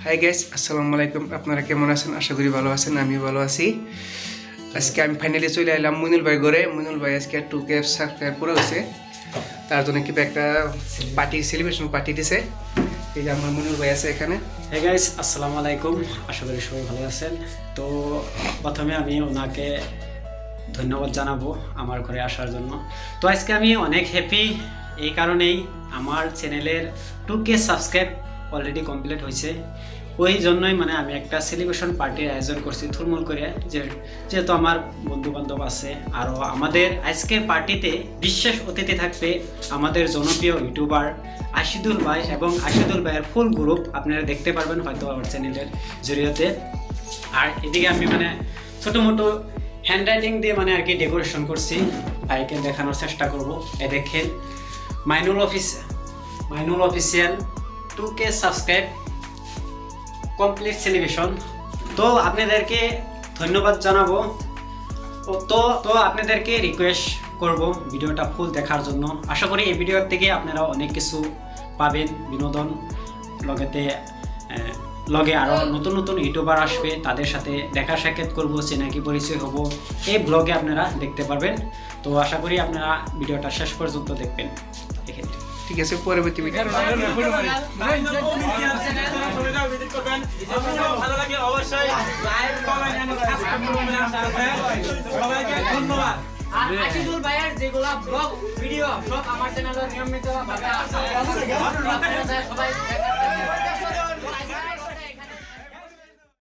Hi guys, আসসালামু আলাইকুম। আপনারা কেমন আছেন? আশা করি ভালো আছেন। আমি ভালো আছি। আজকে আমি ফাইনালি চলে এলাম মুইনুল ভাই ঘরে। মুইনুল ভাই আজকে 2K সাবস্ক্রাইব করে হয়েছে, তার জন্য কি একটা সেলিব্রেশন পার্টি দিছে। এই যে আমার মুইনুল ভাই আছে এখানে। হে গাইস, আসসালামু আলাইকুম। আশা করি সবাই ভালো আছেন। তো প্রথমে আমি ওনাকে ধন্যবাদ জানাবো আমার ঘরে আসার জন্য। তো আজকে আমি অনেক হ্যাপি, এই কারণেই আমার চ্যানেলের 2K সাবস্ক্রাইব অলরেডি কমপ্লিট হয়েছে। ওই জন্যই আমি একটা সেলিব্রেশন পার্টির আয়োজন করছি থুলমূল করে, যেহেতু আমার বন্ধু বান্ধব আছে। আরও আমাদের আজকের পার্টিতে বিশেষ অতিথি থাকবে আমাদের জনপ্রিয় ইউটিউবার আশিদুল ভাই, এবং আশিদুল ভাইয়ের ফুল গ্রুপ আপনারা দেখতে পারবেন হয়তো আমার চ্যানেলের জরিয়তে। আর এদিকে আমি ছোটো মোটো হ্যান্ড রাইটিং দিয়ে আর কি ডেকোরেশন করছি, ভাইকে দেখানোর চেষ্টা করব। এ দেখেন, Mainul official 2K subscribe complete celebration. তো আপনাদেরকে ধন্যবাদ জানাবো। তো আপনাদেরকে রিকোয়েস্ট করব ভিডিওটা ফুল দেখার জন্য। আশা করি এই ভিডিও থেকে আপনারা অনেক কিছু পাবেন, বিনোদন লগে আরও নতুন নতুন ইউটিউবার আসবে, তাদের সাথে দেখা সাক্ষাৎ করবো, চেনাকি পরিচয় হব, এই ব্লগে আপনারা দেখতে পারবেন। তো আশা করি আপনারা ভিডিওটা শেষ পর্যন্ত দেখবেন। এক্ষেত্রে ঠিক আছে, পরবর্তী ভিডিও ধন্যবাদ। আর আশিদুল ভাইয়ের যেগুলা ব্লগ ভিডিও সব আমার চ্যানেলে নিয়মিত ভাবে সবাই